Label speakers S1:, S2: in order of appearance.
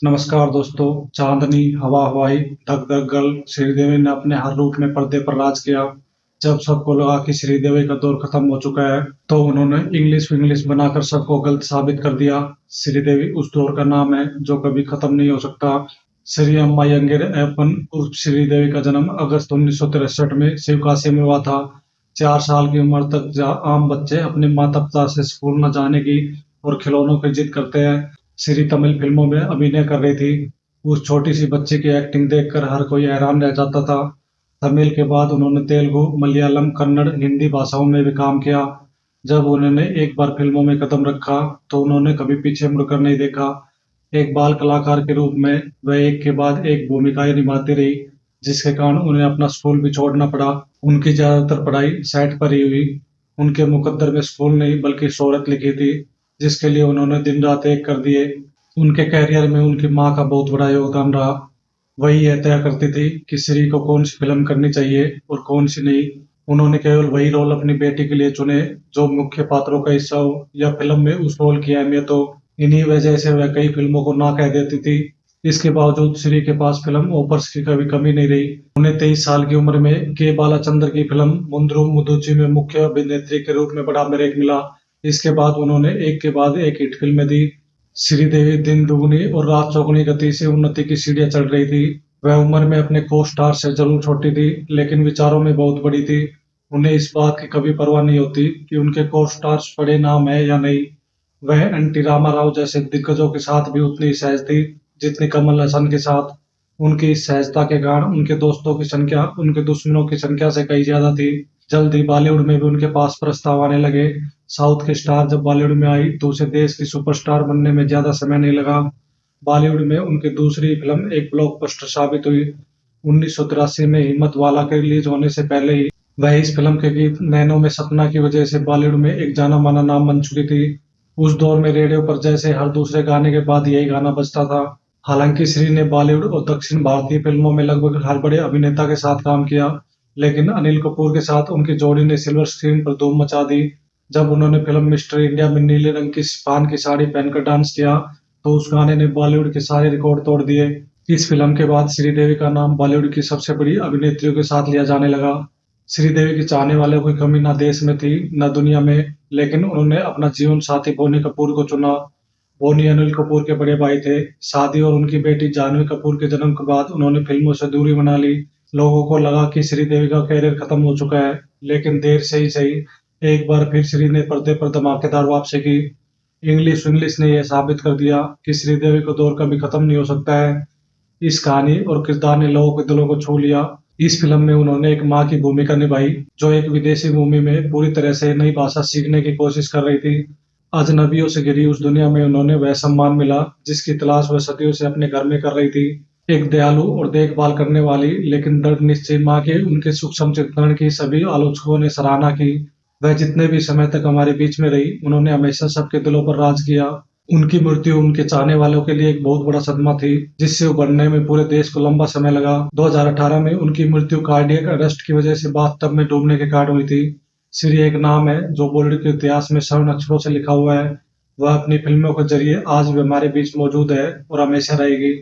S1: नमस्कार दोस्तों। चांदनी, हवा हवाई, धक धक गर्ल, श्रीदेवी ने अपने हर रूप में पर्दे पर राज किया। जब सबको लगा कि श्रीदेवी का दौर खत्म हो चुका है, तो उन्होंने इंग्लिश विंग्लिश बनाकर सबको गलत साबित कर दिया। श्रीदेवी उस दौर का नाम है जो कभी खत्म नहीं हो सकता। श्री अम्मा यंगेर एपन उर्फ श्रीदेवी का जन्म अगस्त 1963 में शिवकाशी में हुआ था। 4 साल की उम्र तक आम बच्चे अपने माता पिता से स्कूल न जाने की और खिलौनों की जिद करते हैं। श्री तमिल फिल्मों में अभिनय कर रही थी। उस छोटी सी बच्ची की एक्टिंग देखकर हर कोई हैरान रह जाता था। तमिल के बाद उन्होंने तेलुगु, मलयालम, कन्नड़, हिंदी भाषाओं में भी काम किया। जब उन्होंने एक बार फिल्मों में कदम रखा तो उन्होंने कभी पीछे मुड़कर नहीं देखा। एक बाल कलाकार के रूप में वह एक के बाद एक भूमिकाएं निभाती रही, जिसके कारण उन्हें अपना स्कूल भी छोड़ना पड़ा। उनकी ज्यादातर पढ़ाई सेट पर ही हुई। उनके मुकद्दर में स्कूल नहीं बल्कि शोहरत लिखी थी, जिसके लिए उन्होंने दिन रात एक कर दिए। उनके कैरियर में उनकी माँ का बहुत बड़ा योगदान रहा। वही यह तय करती थी कि श्री को कौन सी फिल्म करनी चाहिए और कौन सी नहीं। उन्होंने केवल वही रोल अपनी बेटी के लिए चुने जो मुख्य पात्रों का हिस्सा हो या फिल्म में उस रोल की अहमियत हो। इन्हीं वजह से वह कई फिल्मों को ना कह देती थी। इसके बावजूद श्री के पास फिल्म ऑफर्स की कभी कमी नहीं रही। उन्हें 23 साल की उम्र में के बालाचंद्र की फिल्म मुंद्रू मुदुची में मुख्य अभिनेत्री के रूप में बड़ा ब्रेक मिला। इसके बाद उन्होंने एक के बाद एक हिट फिल्में दी। श्रीदेवी दिन दुगनी और रात चौगुनी गति से उन्नति की सीढ़ियां चढ़ रही थी। वह उम्र में अपने को स्टार से जरूर छोटी थी, लेकिन विचारों में बहुत बड़ी थी। उन्हें इस बात की कभी परवाह नहीं होती कि उनके को स्टार्स बड़े नाम है या नहीं। वह एनटी रामा राव जैसे दिग्गजों के साथ भी उतनी ही सहज थी जितनी कमल हसन के साथ। उनकी इस सहजता के कारण उनके दोस्तों की संख्या उनके दुश्मनों की संख्या से कहीं ज्यादा थी। जल्द ही बॉलीवुड में भी उनके पास प्रस्ताव आने लगे। साउथ के स्टार जब बॉलीवुड में आई तो उसे देश की सुपरस्टार बनने में ज्यादा समय नहीं लगा। बॉलीवुड में उनकी दूसरी फिल्म एक ब्लॉकबस्टर साबित हुई। 1983 में हिम्मत वाला के रिलीज होने से पहले ही वह इस फिल्म के गीत नैनो में सपना की वजह से बॉलीवुड में एक जाना माना नाम बन चुकी थी। उस दौर में रेडियो पर जैसे हर दूसरे गाने के बाद यही गाना बजता था। हालांकि श्री ने बॉलीवुड और दक्षिण भारतीय फिल्मों में लगभग हर बड़े अभिनेता के साथ काम किया, लेकिन अनिल कपूर के साथ उनकी जोड़ी ने सिल्वर स्क्रीन पर धूम मचा दी। जब उन्होंने फिल्म मिस्टर इंडिया में नीले रंग की शिफॉन की साड़ी पहनकर डांस किया तो उस गाने ने बॉलीवुड के सारे रिकॉर्ड तोड़ दिए। इस फिल्म के बाद श्रीदेवी का नाम बॉलीवुड की सबसे बड़ी अभिनेत्रियों के साथ लिया जाने लगा। श्रीदेवी के चाहने वालों की कमी न देश में थी न दुनिया में, लेकिन उन्होंने अपना जीवन साथी बोनी कपूर को चुना। बोनी अनिल कपूर के बड़े भाई थे। शादी और उनकी बेटी जानवी कपूर के जन्म के बाद उन्होंने फिल्मों से दूरी बना ली। लोगों को लगा कि श्रीदेवी का कैरियर खत्म हो चुका है, लेकिन देर से ही सही एक बार फिर श्री ने पर्दे पर धमाकेदार वापसी की। इंग्लिश विंग्लिश ने यह साबित कर दिया कि श्रीदेवी का दौर कभी खत्म नहीं हो सकता है। इस कहानी और किरदार ने लोगों के दिलों को छू लिया। इस फिल्म में उन्होंने एक माँ की भूमिका निभाई जो एक विदेशी भूमि में पूरी तरह से नई भाषा सीखने की कोशिश कर रही थी। अजनबियों से घिरी उस दुनिया में उन्होंने वह सम्मान मिला जिसकी तलाश वह सदियों से अपने घर में कर रही थी। एक दयालु और देखभाल करने वाली लेकिन दृढ़ निश्चयी माँ के उनके सूक्ष्म चित्रण की सभी आलोचकों ने सराहना की। वह जितने भी समय तक हमारे बीच में रही, उन्होंने हमेशा सबके दिलों पर राज किया। उनकी मृत्यु उनके चाहने वालों के लिए एक बहुत बड़ा सदमा थी, जिससे उभरने में पूरे देश को लंबा समय लगा। 2018 में उनकी मृत्यु कार्डियक अरेस्ट की वजह से बाथटब में डूबने के कारण हुई थी। श्री एक नाम है जो बॉलीवुड के इतिहास में स्वर्ण अक्षरों से लिखा हुआ है। वह अपनी फिल्मों के जरिए आज भी हमारे बीच मौजूद है और हमेशा रहेगी।